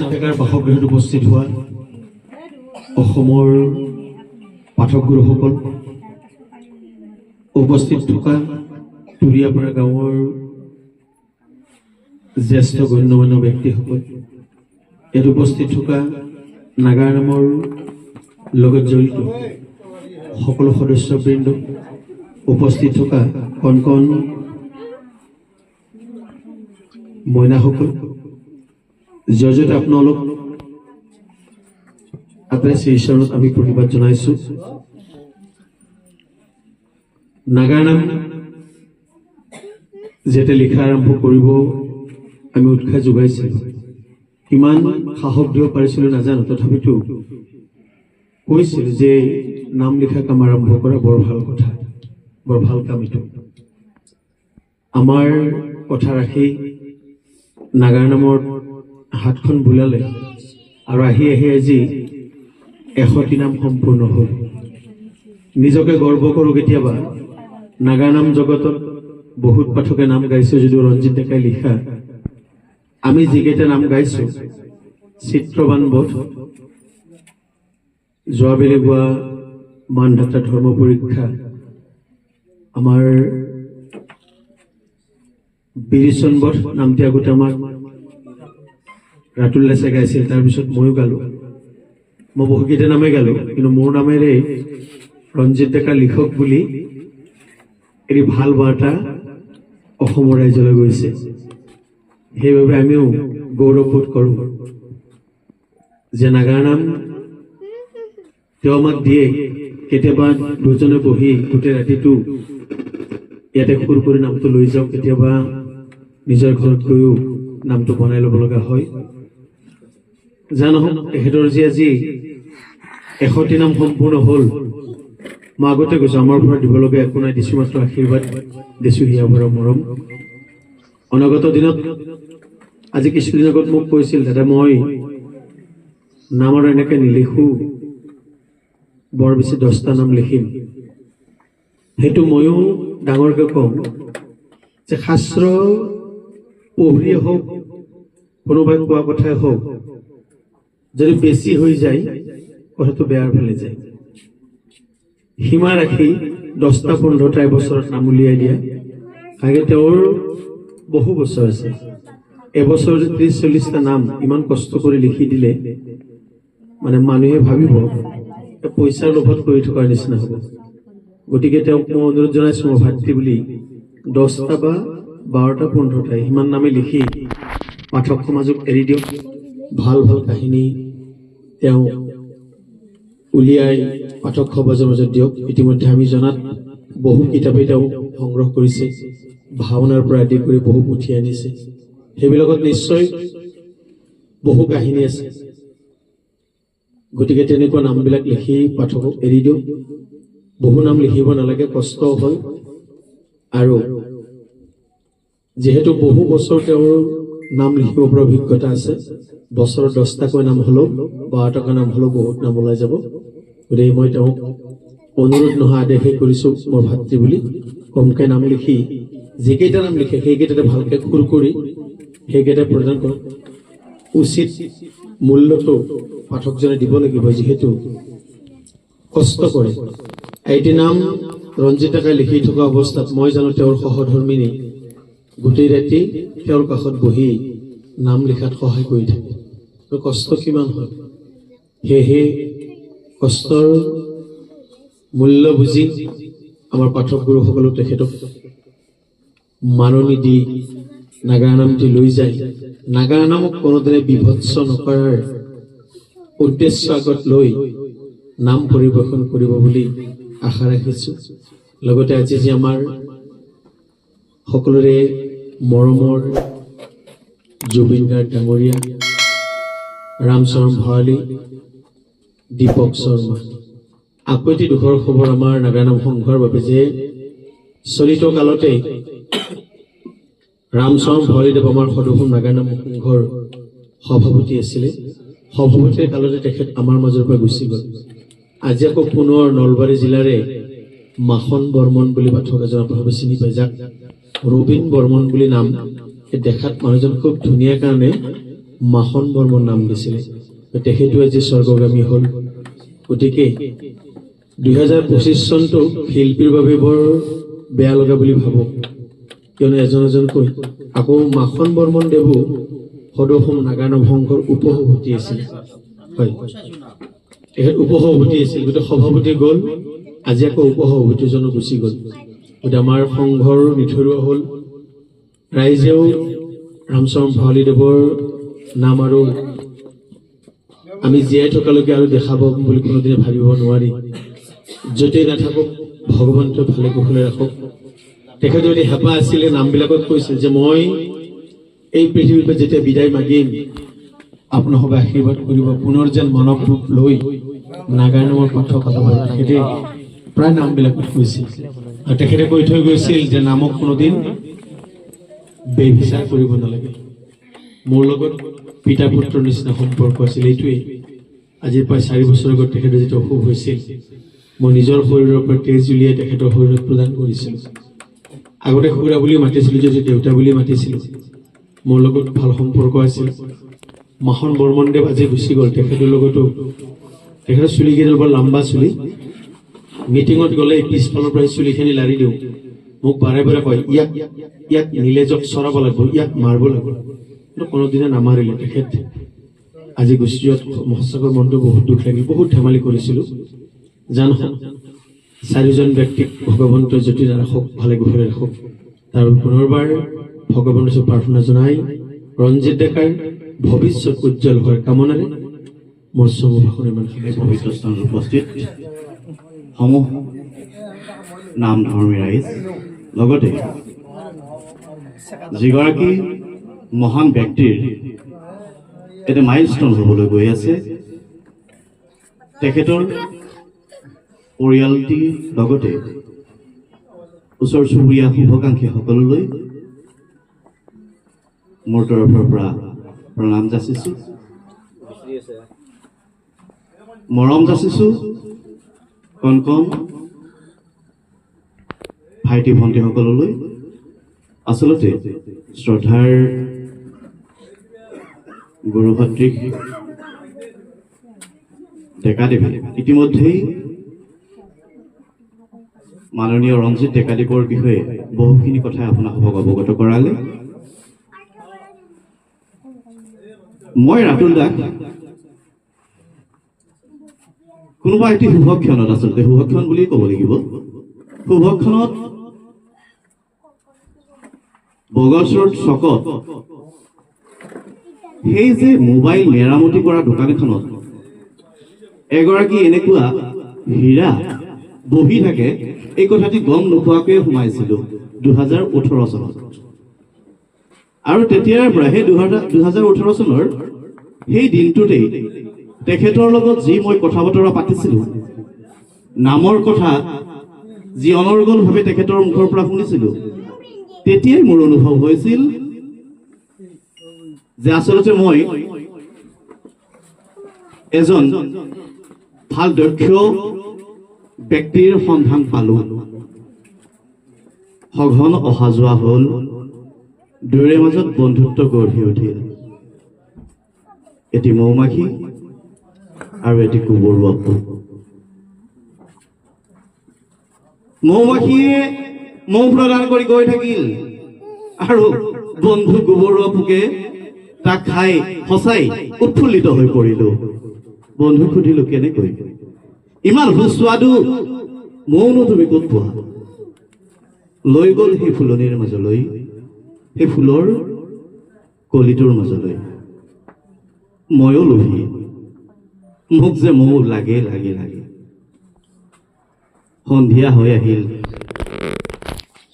ৰঞ্জিত ডেকাৰ বাসগৃহত উপস্থিত হোৱা অসমৰ পাঠক গুৰুসকল, উপস্থিত থকা তুৰিয়াপাৰা গাঁৱৰ জ্যেষ্ঠ গণ্যমান্য ব্যক্তিসকল, ইয়াত উপস্থিত থকা নাগাৰ নামৰ লগত জড়িত সকলো সদস্যবৃন্দ, উপস্থিত থকা কণ কণ মইনাসকল, জজত আপোনালোক আপোনাৰ শ্ৰীচৰণত আমি প্ৰণিপাত জনাইছো। নাগাৰ নাম যেতিয়া লিখা আৰম্ভ কৰিব আমি উৎসাহ যোগাইছিলোঁ। কিমান সাহস দিব পাৰিছিলোঁ নাজানো, তথাপিতো কৈছিলোঁ যে নাম লিখা কাম আৰম্ভ কৰা বৰ ভাল কথা, বৰ ভাল কাম এইটো। আমাৰ কথা ৰাখি নাগাৰ নামৰ হাতখন বোলালে আৰু আহি আহি আজি 100টি নাম সম্পূৰ্ণ হ'ল। নিজকে গৰ্ব কৰোঁ। কেতিয়াবা নাগাৰ নাম জগতত বহুত পাঠকে নাম গাইছে যদিও ৰঞ্জিত ডেকাই লিখা আমি যিকেইটা নাম গাইছো, চিত্ৰবান বোধ, যোৱাবেলি গোৱা মানধাতা ধৰ্ম পৰীক্ষা, আমাৰ বিৰিচন বোধ নামটি আগতে আমাৰ ৰাতুল দাসে গাইছিল, তাৰপিছত ময়ো গালো। মই বহুকেইটা নামে গালো, কিন্তু মোৰ নামেৰে ৰঞ্জিত ডেকা লিখক বুলি এটি ভাল বাৰ্তা অসমৰ ৰাইজলৈ গৈছে। সেইবাবে আমিও গৌৰৱবোধ কৰোঁ যে নাগাৰ নাম তেওঁ আমাক দিয়ে। কেতিয়াবা দুজনে বহি গোটেই ৰাতিটো ইয়াতে সুৰ কৰি নামটো লৈ যাওঁ, কেতিয়াবা নিজৰ ঘৰত গৈও নামটো বনাই ল'ব লগা হয়। যা নহওক, তেখেতৰ যি আজি 100টি নাম সম্পূৰ্ণ হ'ল, মই আগতে কৈছোঁ আমাৰ পৰা দিবলগীয়া একো নাই, দিছোঁ মাত্ৰ আশীৰ্বাদ, দিছোঁ হিয়াভৰা মৰম। অনাগত দিনত আজি কিছুদিন আগত মোক কৈছিল, দাদা মই নাম আৰু এনেকৈ নিলিখোঁ, বৰ বেছি 10টা নাম লিখিম। সেইটো ময়ো ডাঙৰকৈ কওঁ যে শাস্ত্ৰ পঢ়িয়ে হওক, কোনোবাই কোৱা কথাই হওক, যদি বেছি হৈ যায় কথাটো বেয়াৰ ফালে যায়। সীমা ৰাখি 10টা 15টা এবছৰত নাম উলিয়াই দিয়া, আগে তেওঁৰ বহু বছৰ আছে। এবছৰত 30-40টা নাম ইমান কষ্ট কৰি লিখি দিলে মানে মানুহে ভাবিব পইচাৰ লোভত কৰি থকাৰ নিচিনা হ'ব। গতিকে তেওঁক মই অনুৰোধ জনাইছোঁ, মই ভাতৃ বুলি 10টা বা 12টা 15টা সিমান নামে লিখি পাঠক সমাজক এৰি দিয়ক। ভাল ভাল কাহিনী তেওঁ উলিয়াই পাঠক সমাজৰ মাজত দিয়ক। ইতিমধ্যে আমি জনাত বহু কিতাপেই তেওঁ সংগ্ৰহ কৰিছে, ভাওনাৰ পৰা আদি কৰি বহু পুথি আনিছে। সেইবিলাকত নিশ্চয় বহু কাহিনী আছে। গতিকে তেনেকুৱা নামবিলাক লিখি পাঠকক এৰি দিয়ক। বহু নাম লিখিব নালাগে, কষ্ট হয়। আৰু যিহেতু বহু বছৰ তেওঁৰ নাম লিখিব পৰা অভিজ্ঞতা আছে, বছৰত 10টাকৈ নাম হ'লেও 12টাকৈ নাম হ'লেও বহুত নাম ওলাই যাব। গতিকে মই তেওঁক অনুৰোধ নহয় আদেশে কৰিছোঁ, মোৰ ভাতৃ বুলি কমকৈ নাম লিখি যিকেইটা নাম লিখে সেইকেইটাতে ভালকৈ সুৰ কৰি সেইকেইটা প্ৰদান কৰক। উচিত মূল্যটো পাঠকজনে দিব লাগিব, যিহেতু কষ্ট কৰে। এইটি নাম ৰঞ্জিত ডেকাই লিখি থকা অৱস্থাত মই জানো তেওঁৰ সহধৰ্মিনী গোটেই ৰাতি তেওঁৰ কাষত বহি নাম লিখাত সহায় কৰি থাকে। কষ্ট কিমান হয়, সেয়েহে কষ্টৰ মূল্য বুজি আমাৰ পাঠক গুৰুসকলক তেখেতক মাননি দি নাগাৰ নামটি লৈ যায়। নাগাৰ নামক কোনোদিনে বিভৎস নকৰাৰ উদ্দেশ্য আগত লৈ নাম পৰিৱেশন কৰিব বুলি আশা ৰাখিছোঁ। লগতে আজি যে আমাৰ সকলোৰে মৰমৰ জুবিন গাৰ্গ ডাঙৰীয়া, ৰামচৰণ ভৰালী, দীপক শৰ্মা, আকৌ এটি দুখৰ খবৰ আমাৰ নাগাৰ নাম সংঘৰ বাবে যে চলিত কালতে ৰামচৰণ ভৰালীদেৱ আমাৰ সদৌসম নাগাৰ নাম সংঘৰ সভাপতি আছিলে। সভাপতিৰ কালতে তেখেত আমাৰ মাজৰ পৰা গুচি গ'ল। আজি আকৌ পুনৰ নলবাৰী জিলাৰে মাখন বৰ্মন বুলি পাঠক এজন আপোনালোকে চিনি পায়, যাক ৰবীন বৰ্মন বুলি নাম। দেখাত মানুহজন খুব ধুনীয়া কাৰণে মাখন বৰ্মন নাম দিছিলে তেখেতো আজি স্বৰ্গগামী হ'ল গতিকে 2025 চনটো শিল্পীৰ বাবে বৰ বেয়া লগা বুলি ভাবোঁ কিয়নো এজনকৈ আকৌ মাখন বৰ্মন দেৱো সদৌ নাগা নভংশৰ উপসভাপতি আছিল হয় তেখেত উপসভাপতি আছিল গতিকে সভাপতি গ'ল আজি আকৌ উপসভাপতিজনো গুচি গ'ল গতিকে আমাৰ সংঘৰ নিথৰুৱা হ'ল ৰাইজেও ৰামচৰণ ভৰালীদেৱৰ নাম আৰু আমি জীয়াই থকালৈকে আৰু দেখা পাম বুলি কোনোদিনে ভাবিব নোৱাৰি য'তেই নাথাকক ভগৱন্তই ভালে কুশলে ৰাখক তেখেতৰ যদি হেঁপাহ আছিলে নামবিলাকত কৈছিল যে মই এই পৃথিৱীৰ পৰা যেতিয়া বিদায় মাগিম আপোনালোকে আশীৰ্বাদ কৰিব পুনৰ যেন মানৱ ৰূপ লৈ নাগাৰ নামৰ পাঠ কথা পাতে তেখেতে প্ৰায় নামবিলাকত কৈছিল আৰু তেখেতে কৈ থৈ গৈছিল যে নামক কোনোদিন বেবিচাৰ কৰিব নালাগে মোৰ লগত পিতা পুত্ৰৰ নিচিনা সম্পৰ্ক আছিল এইটোৱেই আজিৰ প্ৰায় 4 বছৰ আগত তেখেতৰ যেতিয়া অসুখ হৈছিল মই নিজৰ শৰীৰৰ পৰা তেজ উলিয়াই তেখেতৰ শৰীৰত প্ৰদান কৰিছিলোঁ আগতে খুৰা বুলি মাতিছিলোঁ যদি দেউতা বুলি মাতিছিলোঁ মোৰ লগত ভাল সম্পৰ্ক আছিল মাখন বৰ্মন দেৱ আজি গুচি গ'ল তেখেতৰ লগতো তেখেতৰ চুলিকেইডাল বৰ লম্বা চুলি মিটিঙত গ'লে পিছফালৰ পৰা চুলিখিনি লাৰি দিওঁ মোক বাৰে বাৰে কয় ইয়াক নীলেজক চৰাব লাগিব ইয়াক মাৰিব লাগিব কিন্তু কোনোদিনে নামাৰিলে তেখেত আজি গুচি যোৱাত সঁচাকৈ মনটো বহুত দুখ লাগিল বহুত ধেমালি কৰিছিলোঁ জান 4জন ব্যক্তিক ভগৱন্তই যদি ৰাখক ভালে কুশলে ৰাখক তাৰ পুনৰবাৰ ভগৱানৰ ওচৰত প্ৰাৰ্থনা জনাই ৰঞ্জিত ডেকাৰ ভৱিষ্যত উজ্জ্বল হোৱাৰ কামনাৰে মোৰ চমু ভাষণ ইমানখিনি পবিত্ৰ স্থানত উপস্থিত সমূহ নাম ধৰ্মী ৰাইজ লগতে যিগৰাকী মহান ব্যক্তিৰ এটা মাইলষ্টন হ'বলৈ গৈ আছে তেখেতৰ পৰিয়ালটিৰ লগতে ওচৰ চুবুৰীয়া শুভাকাংক্ষীসকললৈ মোৰ তৰফৰ পৰা প্ৰণাম যাচিছোঁ মৰম যাচিছোঁ কণ কণ ভাইটি ভণ্টিসকললৈ আচলতে শ্ৰদ্ধাৰ গুৰুভাতৃক ডেকাদেৱে ইতিমধ্যেই মাননীয় ৰঞ্জিত ডেকাদেৱৰ বিষয়ে বহুখিনি কথা আপোনালোকক অৱগত কৰালে মই ৰাতুল দাক কোনোবা এটি শুভক্ষণত আচলতে শুভক্ষণ বুলি ক'ব লাগিব শুভক্ষণত বগচৰত চকত সেই যে মোবাইল মেৰামতি কৰা দোকান এখনত এগৰাকী এনেকুৱা হীৰা বহি থাকে এই কথাটি গম নোপোৱাকৈ সোমাইছিলোঁ 2018 চনত আৰু তেতিয়াৰ পৰা সেই 2018 চনৰ সেই দিনটোতেই তেখেতৰ লগত যি মই কথা বতৰা পাতিছিলোঁ নামৰ কথা যি অনৰ্গলভাৱে তেখেতৰ মুখৰ পৰা শুনিছিলোঁ তেতিয়াই মোৰ অনুভৱ হৈছিল যে আচলতে মই এজন ভাল দক্ষ ব্যক্তিৰ সন্ধান পালোঁ সঘন অহা যোৱা হ'ল দুয়োৰে মাজত বন্ধুত্ব গঢ়ি উঠিল এটি মৌমাখি আৰু এটি গোবৰুৱা পোক মৌমাখিয়ে মৌ প্ৰদান কৰি গৈ থাকিল আৰু বন্ধু গোবৰুৱা পোকে তাক খাই সঁচাই উৎফুল্লিত হৈ পৰিলোঁ বন্ধু সুধিলোঁ কেনেকৈ ইমান সুস্বাদু মৌনো তুমি ক'ত পোৱা লৈ গ'ল সেই ফুলনিৰ মাজলৈ সেই ফুলৰ কলিটোৰ মাজলৈ ময়ো লোভী মোক যে মৌ লাগে লাগে লাগে সন্ধিয়া হৈ আহিল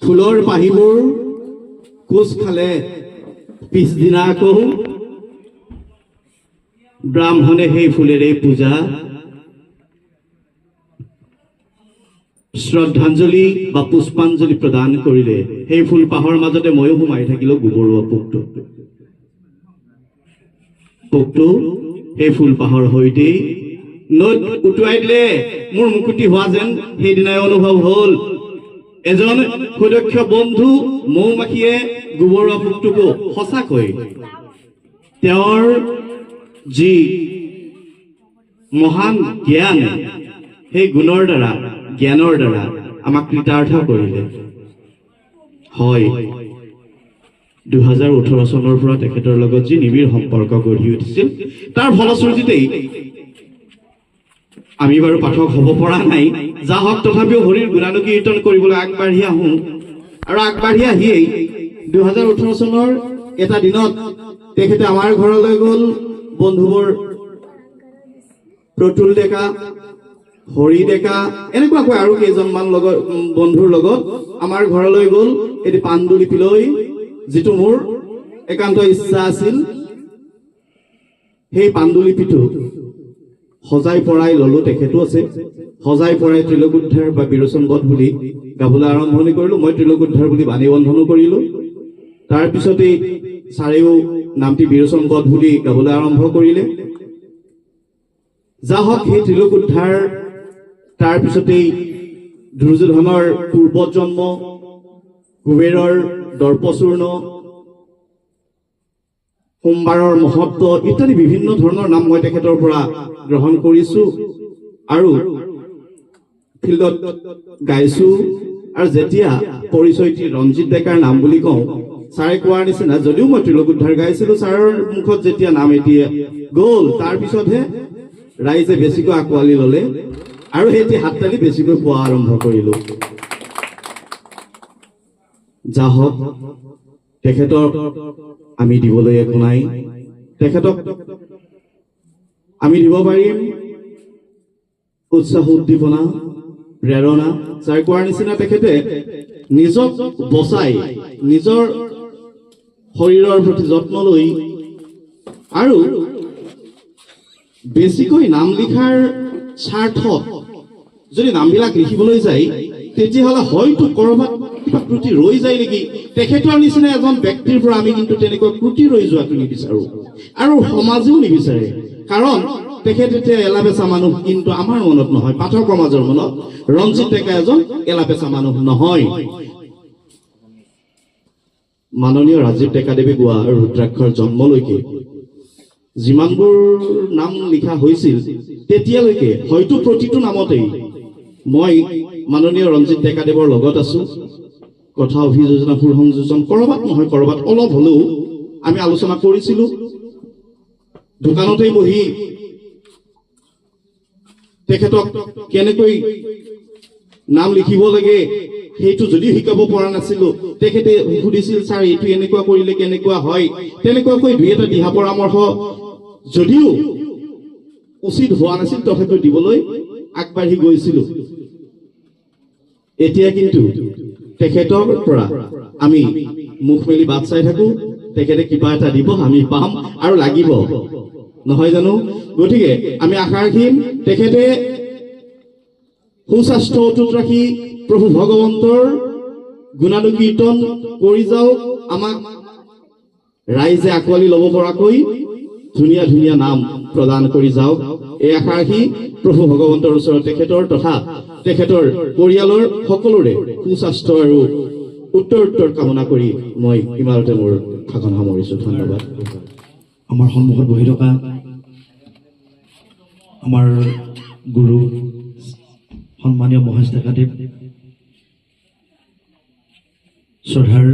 ফুলৰ পাহিবোৰ কোচ খালে পিছদিনা আকৌ ব্ৰাহ্মণে সেই ফুলেৰে পূজা শ্ৰদ্ধাঞ্জলি বা পুষ্পাঞ্জলি প্ৰদান কৰিলে সেই ফুল পাহৰ মাজতে ময়ো সোমাই থাকিলোঁ গোবৰুৱা পোকটো সেই ফুল পাহৰ সৈতেই নৈত উটুৱাই দিলে মোৰ মুকুতি হোৱা যেন সেইদিনাই অনুভৱ হ'ল এজন সুদক্ষ বন্ধু মৌমাখিয়ে গোবৰুৱা পোকটোকো সঁচাকৈ তেওঁৰ যি মহান জ্ঞান, সেই গুণৰ দ্বাৰা জ্ঞানৰ দ্বাৰা আমাক কৃতাৰ্থ কৰিলে। হয়, 2018 চনৰ পৰা তেখেতৰ লগত যি নিবিড় সম্পৰ্ক গঢ়ি উঠিছিল, তাৰ ফলশ্ৰুতিতেই আমি বাৰু পাঠক হ'ব পৰা নাই, যা হওক তথাপিও হৰিৰ গুণানুকীৰ্তন কৰিবলৈ আগবাঢ়ি আহোঁ। আৰু আগবাঢ়ি আহিয়েই 2018 চনৰ এটা দিনত তেখেতে আমাৰ ঘৰলৈ গ'ল। বন্ধুবোৰ প্ৰতুল ডেকা, হৰি ডেকা, এনেকুৱাকৈ আৰু কেইজনমান লগত বন্ধুৰ লগত আমাৰ ঘৰলৈ গ'ল এটি পাণ্ডুলিপি লৈ, যিটো মোৰ একান্ত ইচ্ছা আছিল। সেই পাণ্ডুলিপিটো সজাই পৰাই ললো, তেখেতো আছে, সজাই পৰাই ত্ৰিলোক উদ্ধাৰ বা বিৰোচন বধ বুলি গাবলৈ আৰম্ভণি কৰিলো। মই ত্ৰিলোক উদ্ধাৰ বুলি বাণী বন্ধনো কৰিলো। তাৰপিছতেই ছাৰেও নামটি বিৰোচন বধ বুলি গাবলৈ আৰম্ভ কৰিলে। যা হওক, সেই ত্ৰিলোক উদ্ধাৰ, তাৰপিছতেই দুৰ্যোধনৰ পূৰ্বজন্ম, কুবেৰৰ দৰ্পচূৰ্ণ, সোমবাৰৰ মহত্ব ইত্যাদি বিভিন্ন ধৰণৰ নাম মই তেখেতৰ পৰা গ্ৰহণ কৰিছো আৰু ফিল্ডত গাইছো। আৰু যেতিয়া পৰিচয়টি ৰঞ্জিত ডেকাৰ নাম বুলি কওঁ, ছাৰে কোৱাৰ নিচিনা যদিও মই ত্ৰিলোক উদ্ধাৰ গাইছিলো, ছাৰৰ মুখত যেতিয়া নাম এতিয়া গ'ল, তাৰপিছতহে ৰাইজে বেছিকৈ আঁকোৱালি ললে আৰু সেই হাততালি বেছিকৈ পোৱা আৰম্ভ কৰিলো। যা হওক, তেখেতক আমি দিবলৈ একো নাই। তেখেতক আমি দিব পাৰিম উৎসাহ, উদ্দীপনা, প্ৰেৰণা। ছাৰ কোৱাৰ নিচিনা তেখেতে নিজক বচাই, নিজৰ শৰীৰৰ প্ৰতি যত্ন লৈ আৰু বেছিকৈ নাম লিখাৰ স্বাৰ্থত যদি নামবিলাক লিখিবলৈ যায়, তেতিয়াহ'লে হয়তো কৰবাত কিবা ত্ৰুটি ৰৈ যায় নেকি। তেখেতৰ নিচিনা এজন ব্যক্তিৰ পৰা আমি কিন্তু তেনেকুৱা ত্ৰুটি ৰৈ যোৱাটো নিবিচাৰো আৰু সমাজেও নিবিচাৰে। কাৰণ তেখেত এতিয়া এলাপেচা মানুহ, কিন্তু আমাৰ মনত নহয়, পাঠক সমাজৰ মনত ৰঞ্জিত ডেকা এজন এলাপেচা মানুহ নহয়। মাননীয় ৰাজীৱ ডেকাদেৱে গোৱা ৰুদ্ৰাক্ষৰ জন্মলৈকে যিমানবোৰ নাম লিখা হৈছিল, তেতিয়ালৈকে হয়তো প্ৰতিটো নামতেই মই মাননীয় ৰঞ্জিত ডেকাদেৱৰ লগত আছো। কথা, অভিযোজনা, সুৰ সংযোজন কৰবাত নহয় কৰবাত অলপ হলেও আমি আলোচনা কৰিছিলো। দোকানতেই বহি তেখেতক কেনেকৈ নাম লিখিব লাগে সেইটো যদিও শিকাব পৰা নাছিলো, তেখেতে সুধিছিল, ছাৰ এইটো এনেকুৱা কৰিলে কেনেকুৱা হয়। তেনেকুৱাকৈ দুই এটা দিহা পৰামৰ্শ যদিও উচিত হোৱা নাছিল, তথাপিও দিবলৈ আগবাঢ়ি গৈছিলো। এতিয়া কিন্তু তেখেতৰ পৰা আমি মুখ মেলি বাট চাই থাকো, তেখেতে কিবা এটা দিব, আমি পাম আৰু লাগিব, নহয় জানো? গতিকে আমি আশা ৰাখিম তেখেতে সুস্বাস্থ্য অটুট ৰাখি প্ৰভু ভগৱন্তৰ গুণানুকীৰ্তন কৰি যাওক, আমাক ৰাইজে আঁকোৱালি ল'ব পৰাকৈ ধুনীয়া ধুনীয়া নাম প্ৰদান কৰি যাওক। এই আশা ৰাখি প্ৰভু ভগৱন্তৰ ওচৰত তেখেতৰ তথা তেখেতৰ পৰিয়ালৰ সকলোৰে সুস্বাস্থ্য আৰু উত্তৰ কামনা কৰি মই ইমানতে মোৰ ভাষণ সামৰিছো। ধন্যবাদ। আমাৰ সন্মুখত বহি থকা আমাৰ গুৰু সন্মানীয় মহেশ ডেকাদেৱ, শ্ৰদ্ধাৰ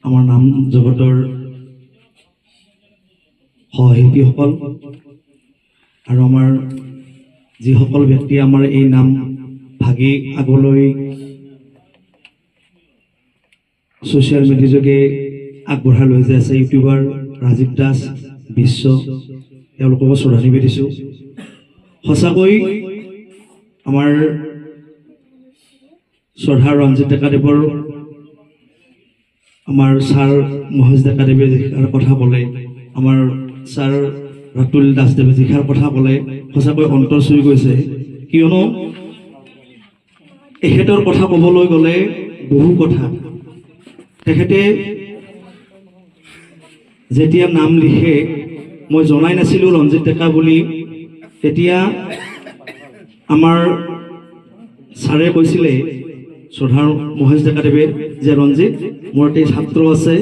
আমাৰ নাম জগতৰ সহশিল্পীসকল আৰু আমাৰ যিসকল ব্যক্তিয়ে আমাৰ এই নাম ভাগি আগলৈ ছ'চিয়েল মিডিয়া যোগে আগবঢ়াই লৈ যাই আছে, ইউটিউবাৰ ৰাজীৱ দাস, বিশ্ব, তেওঁলোককো শ্ৰদ্ধা নিবেদিছোঁ। সঁচাকৈ আমাৰ শ্ৰদ্ধাৰ ৰঞ্জিত ডেকাদেৱৰ আমাৰ ছাৰ মহেশ ডেকাদেৱে যিষাৰ কথা ক'লে, আমাৰ ছাৰ ৰাতুল দাসদেৱে যিষাৰ কথা ক'লে, সঁচাকৈ অন্তৰ চুই গৈছে। কিয়নো এখেতৰ কথা ক'বলৈ গ'লে বহু কথা। তেখেতে যেতিয়া নাম লিখে, মই জনাই নাছিলোঁ ৰঞ্জিত ডেকা বুলি। তেতিয়া আমাৰ ছাৰে কৈছিলে শ্ৰদ্ধাৰ মহেশ ডেকাদেৱে যে ৰঞ্জিত, মোৰ এটি ছাত্ৰ আছে,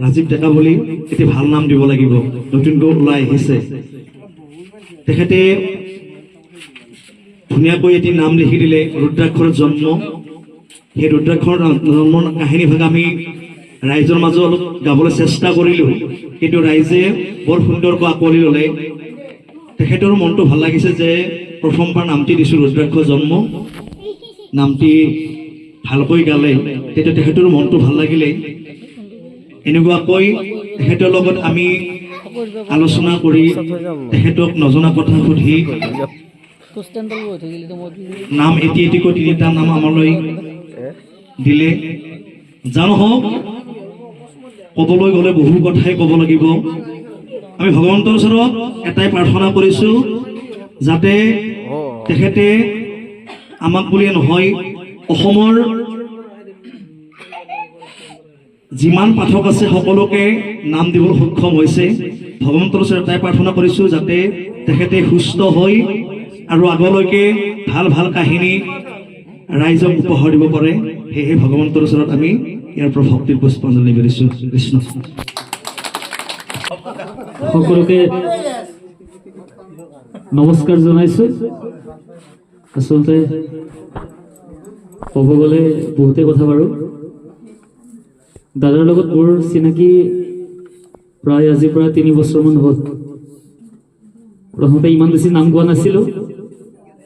ৰাজীৱ ডেকা বুলি এটি ভাল নাম দিব লাগিব, নতুনকৈ ওলাই আহিছে। তেখেতে ধুনীয়াকৈ এটি নাম লিখি দিলে, ৰুদ্ৰাক্ষৰ জন্ম। সেই ৰুদ্ৰাক্ষৰ জন্মৰ কাহিনীভাগ আমি ৰাইজৰ মাজত অলপ গাবলৈ চেষ্টা কৰিলোঁ, কিন্তু ৰাইজে বৰ সুন্দৰকৈ আঁকোৱালি ল'লে। তেখেতৰ মনটো ভাল লাগিছে যে প্ৰথমবাৰ নামটি দিছোঁ ৰুদ্ৰাক্ষ জন্ম, নামটি ভালকৈ গালে, তেতিয়া তেখেতৰ মনটো ভাল লাগিলে। এনেকুৱাকৈ তেখেতৰ লগত আমি আলোচনা কৰি তেখেতক নজনা কথা সুধি নাম এটিকৈ তিনিটা নাম আমালৈ দিলে। যা নহওক, ক'বলৈ গ'লে বহু কথাই ক'ব লাগিব। আমি ভগৱন্তৰ ওচৰত এটাই প্ৰাৰ্থনা কৰিছোঁ, যাতে তেখেতে আমাক বুলিয়ে নহয়, অসমৰ যিমান পাঠক আছে সকলোকে নাম দিবলৈ সক্ষম হৈছে। ভগৱন্তৰ ওচৰত এটাই প্ৰাৰ্থনা কৰিছোঁ, যাতে তেখেতে সুস্থ হৈ আৰু আগলৈকে ভাল ভাল কাহিনী ৰাইজক উপহাৰ দিব পাৰে। সেয়েহে ভগৱন্তৰ ওচৰত আমি ইয়াৰ পৰা ভক্তিৰ পুষ্পাঞ্জলি কৰিছোঁ। কৃষ্ণ। সকলোকে নমস্কাৰ জনাইছোঁ। আচলতে ক'ব গ'লে বহুতেই কথা বাৰু। দাদাৰ লগত মোৰ চিনাকি প্ৰায় আজিৰ পৰা 3 বছৰমান হ'ল। প্ৰথমতে ইমান বেছি নাম গোৱা নাছিলোঁ,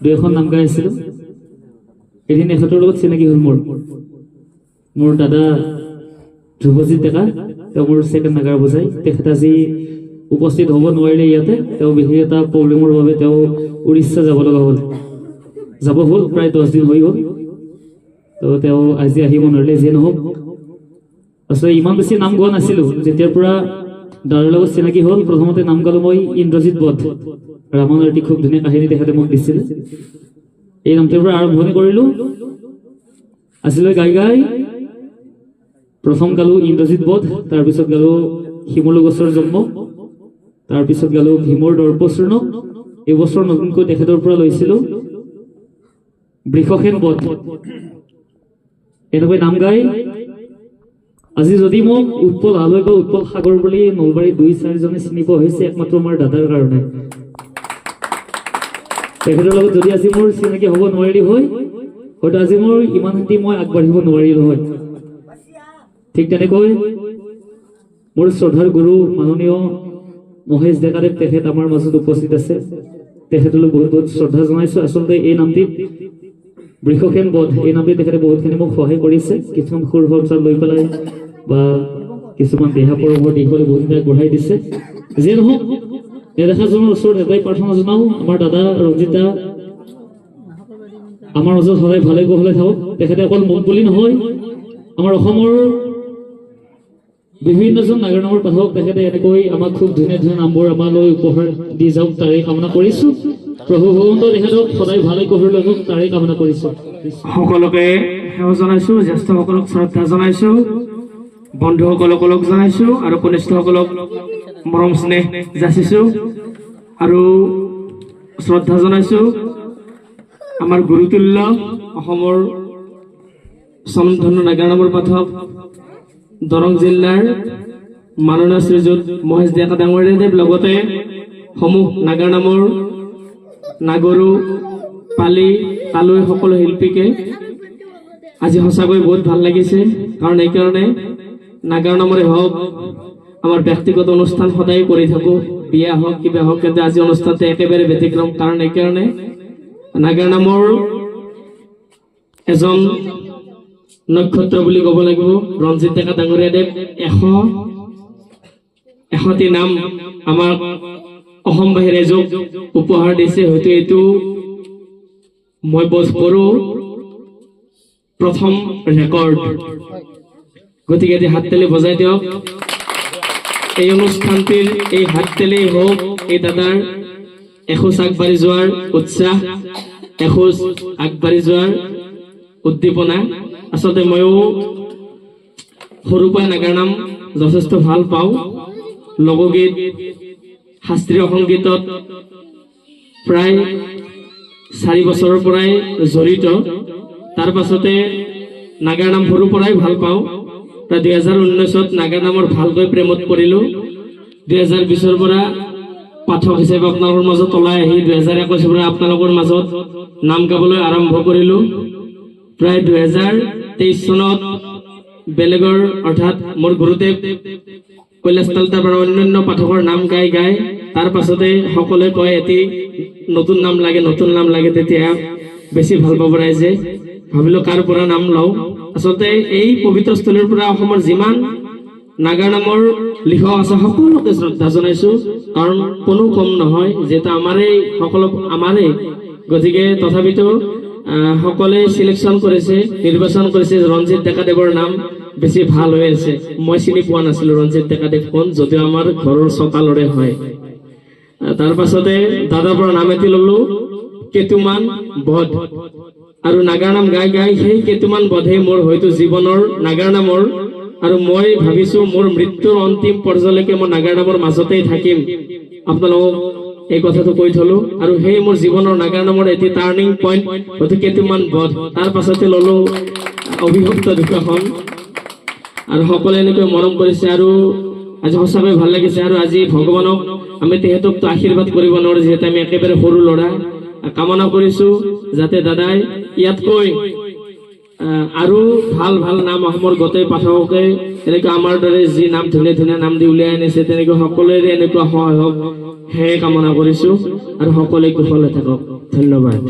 2-এখন নাম গাই আছিলোঁ। এদিন এখেতৰ লগত চিনাকি হ'ল মোৰ দাদা ধ্ৰুৱজিৎ ডেকা, তেওঁ মোৰ ছেকেণ্ড নাগাৰ বজাই। তেখেত আজি উপস্থিত হ'ব নোৱাৰিলে ইয়াতে, তেওঁ বিশেষ এটা প্ৰব্লেমৰ বাবে তেওঁ উৰিষ্যা যাব লগা হ'ল। প্ৰায় 10 দিন হৈ গ'ল, তো তেওঁ আজি আহিব নোৱাৰিলে। যিয়ে নহওক, আচলতে ইমান বেছি নাম গোৱা নাছিলোঁ। যেতিয়াৰ পৰা দাদাৰ লগত চিনাকি হ'ল, প্ৰথমতে নাম গালোঁ মই ইন্দ্ৰজিৎ বধ, ৰামায়ণৰ এটি খুব ধুনীয়া কাহিনী তেখেতে মোক দিছিলে। এই নামটোৰ পৰা আৰম্ভণি কৰিলোঁ। আছিলে গাই প্ৰথম গালোঁ ইন্দ্ৰজিৎ বধ, তাৰপিছত গালোঁ শিমলু গছৰ জন্ম, তাৰপিছত গালোঁ ভীমৰ দৰ্পচূৰ্ণ। এইবছৰ নতুনকৈ তেখেতৰ পৰা লৈছিলোঁ বৃষসেন বধ। এনেকৈ নাম গাই আজি যদি মোক উৎপল আলয় বা উৎপল সাগৰ বুলি নলবাৰীৰ 2-4জনে চিনিব হৈছে, একমাত্ৰ আমাৰ দাদাৰ কাৰণে। তেখেতৰ লগত যদি আজি মোৰ চিনাকি হ'ব নোৱাৰিলি হয়, হয়তো আজি মোৰ ইমানটি মই আগবাঢ়িব নোৱাৰিলোঁ হয়। ঠিক তেনেকৈ মোৰ শ্ৰদ্ধাৰ গুৰু মাননীয় মহেশ ডেকাদেৱ, তেখেত আমাৰ মাজত উপস্থিত আছে। তেখেতলৈ বহুত বহুত শ্ৰদ্ধা জনাইছোঁ। আচলতে এই নামটিত বৃষসেন বধ, এই নামটি তেখেতে বহুতখিনি মোক সহায় কৰিছে। কিছুমান সুৰ সজ্জা লৈ পেলাই বা কিছুমান দেহা পৰমৰ দিশলৈ বহুতখিনি আগবঢ়াই দিছে। যিয়ে নহওক, নেদেখাজনৰ ওচৰত এটাই প্ৰাৰ্থনা জনাওঁ, আমাৰ দাদা ৰঞ্জিত দা আমাৰ মাজত সদায় ভালে কুশলে থাকক। তেখেতে অকল মোক বুলি নহয়, আমাৰ অসমৰ বিভিন্নজন নাগাৰ নামৰ পাঠক তেখেতে এনেকৈ আমাক খুব ধুনীয়া ধুনীয়া নামবোৰ আমালৈ উপহাৰ দি যাওক, তাৰে কামনা কৰিছোঁ। প্ৰভু ভগৱন্ত তেখেতক সদায় ভালে কুশলে থাকক, তাৰে কামনা কৰিছোঁ। সকলোকে সেৱা জনাইছোঁ, জ্যেষ্ঠসকলক শ্ৰদ্ধা জনাইছোঁ, বন্ধুসকলক লগ জনাইছোঁ আৰু কনিষ্ঠসকলক মৰম স্নেহ যাচিছোঁ আৰু শ্ৰদ্ধা জনাইছোঁ আমাৰ গুৰুতুল্য অসমৰ স্বনামধন্য নাগাৰ নামৰ পাঠক দৰং জিলাৰ মাননীয় শ্ৰীযুত মহেশ ডেকা ডাঙৰীয়াদেৱ, লগতে সমূহ নাগাৰ নামৰ নাগৰু, পালি, তালৈ সকলো শিল্পীকে আজি সঁচাকৈ বহুত ভাল লাগিছে। কাৰণ এইকাৰণে নাগাৰ নামৰে হওক, আমাৰ ব্যক্তিগত অনুষ্ঠান সদায় কৰি থাকোঁ, বিয়া হওক কিবা হওক, কিন্তু আজি অনুষ্ঠানটো একেবাৰে ব্যতিক্ৰম। কাৰণ এইকাৰণে নাগাৰ নামৰ এজন নক্ষত্ৰ বুলি ক'ব লাগিব ৰঞ্জিত ডেকা ডাঙৰীয়াদেৱ। 100টি নাম আমাৰ অসমবাসী ৰাইজক উপহাৰ দিছে। হয়তো এইটো মই বোধ কৰোঁ প্ৰথম ৰেকৰ্ড। গতিকে এটি হাততালি বজাই দিয়ক। এই অনুষ্ঠানটিৰ এই হাততালি হওক এই দাদাৰ এখোজ আগবাঢ়ি যোৱাৰ উৎসাহ, এখোজ আগবাঢ়ি যোৱাৰ উদ্দীপনা। আচলতে ময়ো সৰুৰ পৰাই নাগাৰ নাম যথেষ্ট ভাল পাওঁ। লোকগীত, শাস্ত্ৰীয় সংগীতত প্ৰায় 4 বছৰৰ পৰাই জড়িত। তাৰ পাছতে নাগাৰ নাম সৰুৰ পৰাই ভাল পাওঁ। প্ৰায় 2019ত নাগা নামৰ ভালকৈ প্ৰেমত পৰিলোঁ। 2020ৰ পৰা পাঠক হিচাপে আপোনালোকৰ মাজত ওলাই আহি 2021 পৰা আপোনালোকৰ মাজত নাম গাবলৈ আৰম্ভ কৰিলোঁ। প্ৰায় 2023 চনত বেলেগৰ অৰ্থাৎ মোৰ গুৰুদেৱ কৈলাশ তালুকদাৰ পৰা অন্যান্য পাঠকৰ নাম গাই তাৰ পাছতে সকলোৱে কয় এটি নতুন নাম লাগে, তেতিয়া বেছি ভাল পাব ৰাইজে। ভাবিলো কাৰ পৰা নাম লওঁ। আচলতে এই পবিত্ৰ স্থলীৰ পৰা অসমৰ যিমান নাগা নামৰ লিখক আছে সকলোকে শ্ৰদ্ধা জনাইছো, কাৰণ কোনো কম নহয়, যিহেতু আমাৰেই গতিকে তথাপিতো সকলে সিলেকশন কৰিছে, নিৰ্বাচন কৰিছে ৰঞ্জিত ডেকাদেৱৰ নাম বেছি ভাল হৈ আছে। মই চিনি পোৱা নাছিলো ৰঞ্জিত ডেকাদেৱ কোন, যদিও আমাৰ ঘৰৰ চকালৰে হয়। তাৰ পাছতে দাদাৰ পৰা নাম এটি ললো কেতুমান বধ, আৰু নাগাৰ নাম গাই সেই কেতুমান বধে মোৰ হয়তো জীৱনৰ নাগাৰ নামৰ, আৰু মই ভাবিছো মোৰ মৃত্যুৰ অন্তিম পৰ্যায়লৈকে মই নাগাৰ নামৰ মাজতেই থাকিম। আপোনালোকক এই কথাটো কৈ থলো, আৰু সেই মোৰ জীৱনৰ নাগাৰ নামৰ এটি টাৰ্ণিং পইণ্ট হয়তো কেতুমান বধ। তাৰ পাছতে ললো অভিভক্ত দুটাখন, আৰু সকলোৱে এনেকৈ মৰম কৰিছে, আৰু আজি সঁচাকৈ ভাল লাগিছে। আৰু আজি ভগৱানক আমি তেহেঁতকতো আশীৰ্বাদ কৰিব নোৱাৰো, যিহেতু আমি একেবাৰে সৰু ল'ৰা। কামনা কৰিছো যাতে দাদাই ইয়াতকৈ আৰু ভাল ভাল নাম অসমৰ গোটেই পাঠকে এনেকৈ আমাৰ দৰে যি নাম ধুনীয়া নাম দি উলিয়াই আনিছে তেনেকৈ সকলোৰে এনেকুৱা সহায় হওক, সেয়ে কামনা কৰিছো, আৰু সকলোৱে কুশলে থাকক। ধন্যবাদ।